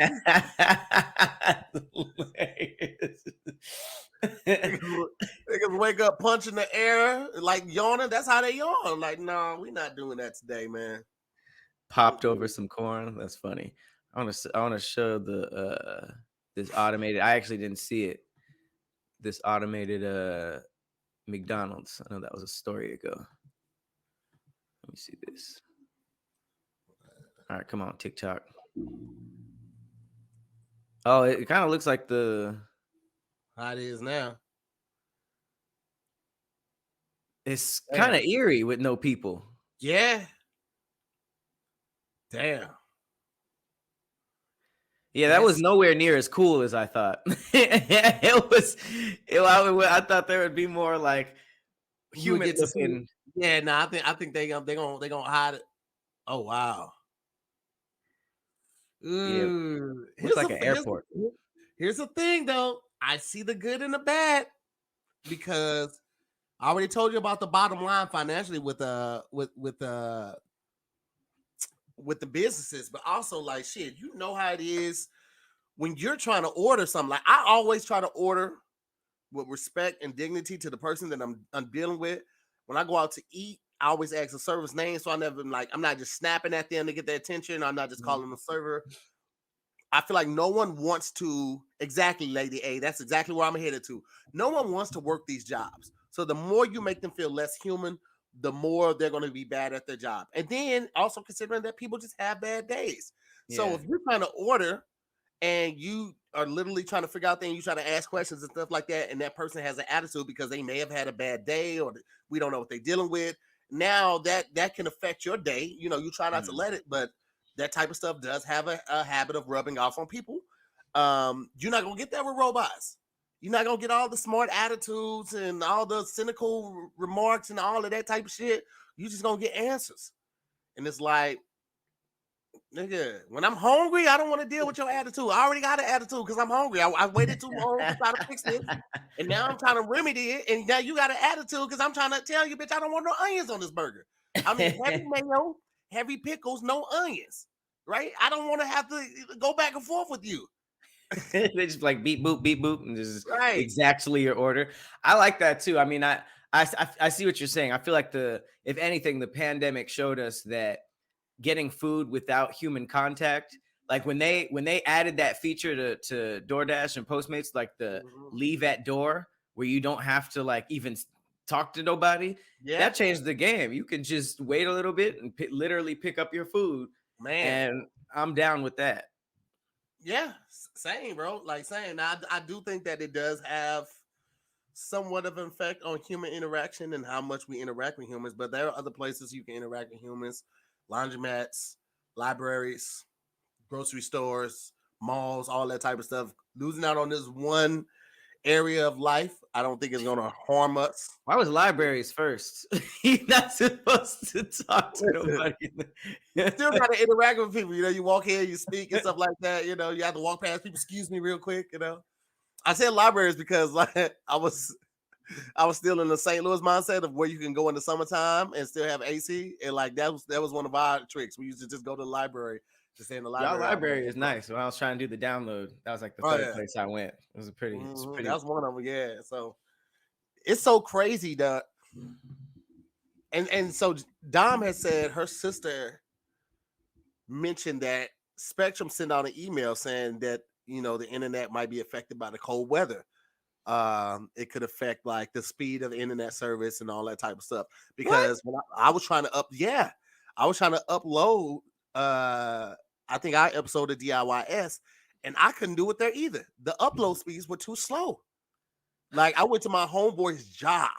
Niggas wake up punching the air like yawning. That's how they yawn. Like, no, we not doing that today, man. Popped over some corn. That's funny. I want to show the this automated. I actually didn't see it. This automated McDonald's. I know that was a story ago. Let me see this. All right, come on, TikTok. Oh, it kind of looks like the. How it is now. It's kind of eerie with no people. Yeah. Damn. Yeah, that was nowhere near as cool as I thought. It was. I thought there would be more like human looking. Yeah, no, I think they gonna hide it. Oh wow. Yeah, looks like an airport. Here's the thing, though. I see the good and the bad because I already told you about the bottom line financially with the businesses, but also like shit, you know how it is when you're trying to order something. Like I always try to order with respect and dignity to the person that I'm dealing with. When I go out to eat, I always ask the server's name, so I'm not just snapping at them to get their attention. I'm not just calling the server. I feel like no one wants to, exactly, Lady A, that's exactly where I'm headed to. No one wants to work these jobs. So the more you make them feel less human, the more they're going to be bad at their job. And then also considering that people just have bad days. Yeah. So if you're trying to order and you are literally trying to figure out things, you try to ask questions and stuff like that, and that person has an attitude because they may have had a bad day or we don't know what they're dealing with. Now that can affect your day. You know, you try not to let it, but that type of stuff does have a habit of rubbing off on people. You're not gonna get that with robots. You're not gonna get all the smart attitudes and all the cynical remarks and all of that type of shit. You're just gonna get answers. And it's like, Nigga, when I'm hungry, I don't want to deal with your attitude. I already got an attitude because I'm hungry. I waited too long to try to fix this. And now I'm trying to remedy it. And now you got an attitude because I'm trying to tell you, bitch, I don't want no onions on this burger. I mean, heavy mayo, heavy pickles, no onions. Right? I don't want to have to go back and forth with you. They just like beep boop, and just Right. exactly your order. I like that too. I mean, I see what you're saying. I feel like if anything, the pandemic showed us that getting food without human contact, like when they added that feature to DoorDash and Postmates, like the leave at door, where you don't have to like even talk to nobody. Yeah. That changed the game. You can just wait a little bit and literally pick up your food. Man. And I'm down with that. Yeah, same, bro. Like same. Now, I do think that it does have somewhat of an effect on human interaction and how much we interact with humans, but there are other places you can interact with humans: laundromats, libraries, grocery stores, malls, all that type of stuff. Losing out on this one area of life, I don't think is going to harm us. Why was libraries first? You're not supposed to talk to nobody. Still got to interact with people. You know, you walk here, you speak and stuff like that. You know, you have to walk past people. Excuse me, real quick. You know, I said libraries because like I was still in the St. Louis mindset of where you can go in the summertime and still have AC, and like that was one of our tricks. We used to just go to the library. Just in the library. Y'all library is nice. When I was trying to do the download, that was like the third place I went. It was pretty. That was one of them. Yeah. So it's so crazy that, and so Dom has said her sister mentioned that Spectrum sent out an email saying that the internet might be affected by the cold weather. It could affect like the speed of the internet service and all that type of stuff. Because when I was trying to upload. I think I uploaded DIYS, and I couldn't do it there either. The upload speeds were too slow. Like I went to my homeboy's job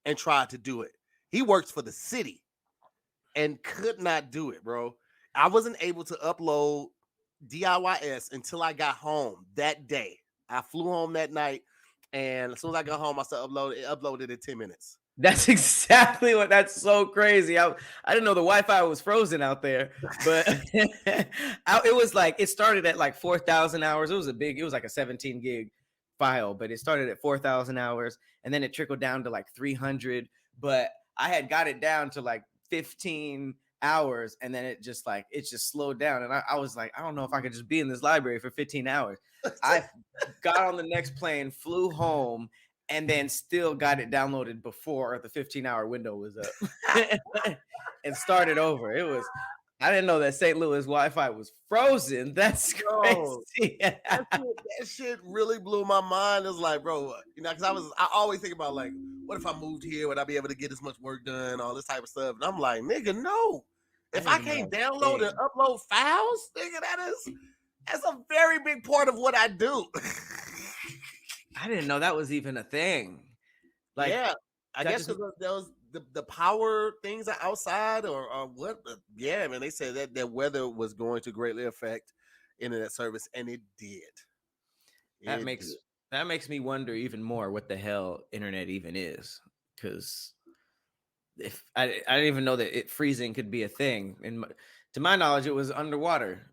and tried to do it. He works for the city and could not do it, bro. I wasn't able to upload DIYS until I got home that day. I flew home that night, and as soon as I got home, I started uploaded in 10 minutes. That's exactly that's so crazy. I didn't know the Wi-Fi was frozen out there, but it was like, it started at like 4,000 hours. It was like a 17 gig file, but it started at 4,000 hours and then it trickled down to like 300, but I had got it down to like 15 hours and then it just slowed down. And I was like, I don't know if I could just be in this library for 15 hours. I got on the next plane, flew home, and then still got it downloaded before the 15-hour window was up and started over. I didn't know that St. Louis Wi-Fi was frozen. That's crazy. that shit really blew my mind. It's like, bro, because I always think about like, what if I moved here? Would I be able to get as much work done? All this type of stuff. And I'm like, nigga, no. If I can't download and upload files, nigga, that's a very big part of what I do. I didn't know that was even a thing. Like, yeah, I guess there was the power things are outside or what? Yeah, man, they said that weather was going to greatly affect internet service, and it did. That makes me wonder even more what the hell internet even is, because if I didn't even know that freezing could be a thing, and to my knowledge, it was underwater.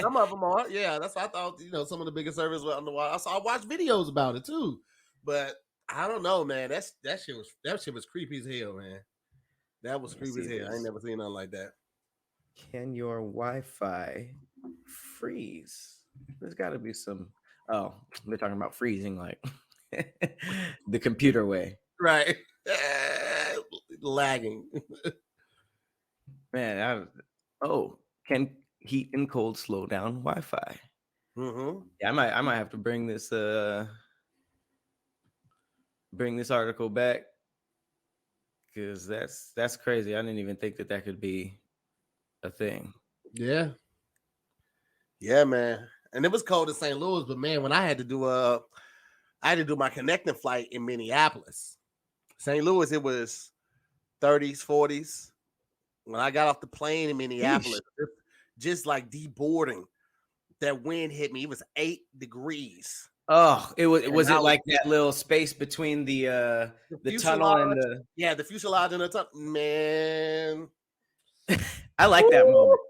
Some of them are, yeah. That's what I thought. Some of the biggest servers were underwater. I watched videos about it too, but I don't know, man. That shit was creepy as hell, man. That was creepy as hell. I ain't never seen nothing like that. Can your Wi-Fi freeze? There's got to be some. Oh, they're talking about freezing like the computer way, right? Lagging. Man, can heat and cold slow down Wi-Fi? Mm-hmm. Yeah, I might have to bring this article back, because that's crazy. I didn't even think that could be a thing. Yeah, man. And it was cold in St. Louis, but man, when I had to do my connecting flight in Minneapolis, St. Louis, it was 30s, 40s. When I got off the plane in Minneapolis, just like deboarding, that wind hit me. It was 8 degrees. Oh, was it like that little space between the tunnel and the fuselage and the tunnel? Man, I like that moment.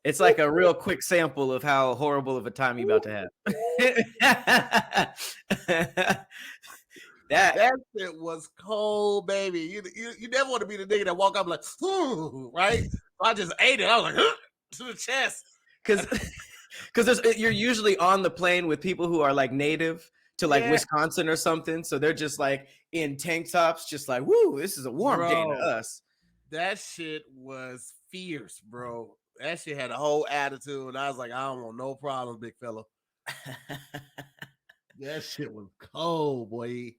It's like a real quick sample of how horrible of a time you about to have. That shit was cold, baby. You never want to be the nigga that walk up like, right? So I just ate it. I was like, to the chest. Because you're usually on the plane with people who are like native to like Wisconsin or something. So they're just like in tank tops, just like, woo, this is a warm day to us. That shit was fierce, bro. That shit had a whole attitude. And I was like, I don't want no problems, big fella. That shit was cold, boy.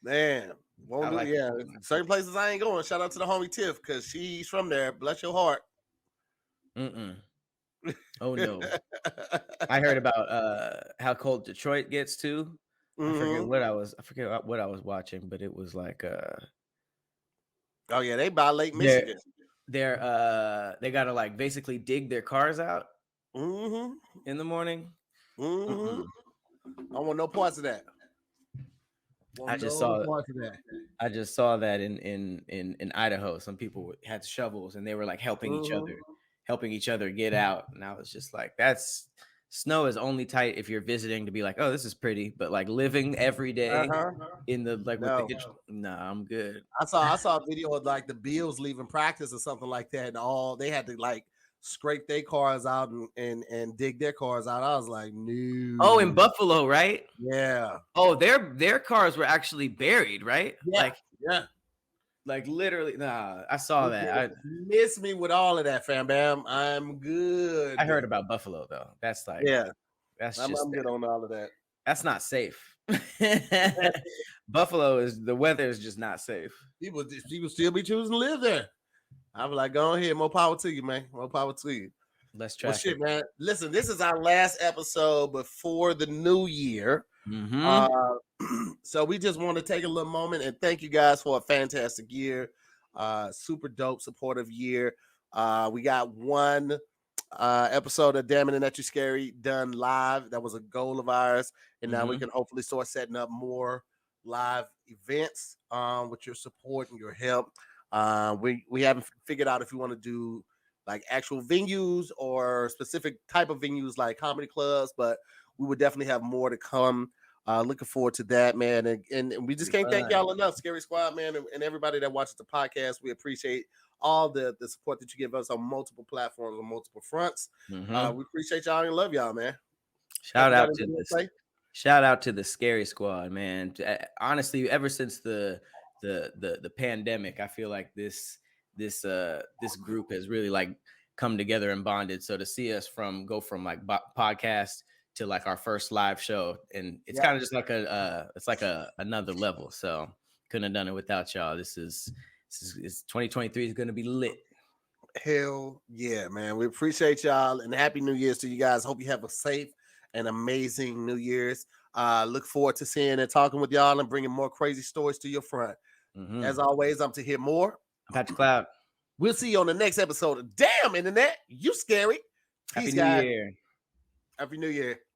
Man, won't do. Yeah, certain places I ain't going. Shout out to the homie Tiff because she's from there. Bless your heart. Oh no. I heard about how cold Detroit gets too. I forget what I was watching, but it was like oh yeah, they by Lake Michigan. They gotta like basically dig their cars out in the morning. I don't want no parts of that. I just saw that in Idaho. Some people had shovels and they were like helping each other get out. And I was just like, that's snow is only tight if you're visiting to be like, oh, this is pretty, but like living every day in the like I'm good. I saw a video of like the Bills leaving practice or something like that, and they had to like scrape their cars out and dig their cars out. I was like, no. Oh, in Buffalo, right? Yeah. Oh, their cars were actually buried, right? Yeah. Like literally. Nah, I saw that. I miss me with all of that, fam bam. I'm good. I heard about Buffalo though. That's like I'm good on all of that. That's not safe. Buffalo the weather is just not safe. People still be choosing to live there. I was like, go ahead, more power to you, man. More power to you. Let's try. Well, shit, man. Listen, this is our last episode before the new year. So we just want to take a little moment and thank you guys for a fantastic year. Super dope, supportive year. We got one episode of Damn It That You Scary done live. That was a goal of ours. And now we can hopefully start setting up more live events with your support and your help. We haven't figured out if we want to do like actual venues or specific type of venues like comedy clubs, but we would definitely have more to come. Looking forward to that, man. And we just can't thank y'all enough, Scary Squad, man, and everybody that watches the podcast. We appreciate all the support that you give us on multiple platforms, on multiple fronts. We appreciate y'all and love y'all, man. Shout out to the Scary Squad, man. Honestly, ever since the pandemic, I feel like this group has really like come together and bonded. So to see us go from like podcast to like our first live show, and it's kind of just like another level. So couldn't have done it without y'all. This is 2023 is going to be lit. Hell yeah, man. We appreciate y'all and happy New Year's to you guys. Hope you have a safe and amazing New Year's. Look forward to seeing and talking with y'all and bringing more crazy stories to your front. As always, I'm Tahir Moore. I'm Patrick Cloud. We'll see you on the next episode of Damn Internet, You Scary. Happy New Year. Happy New Year.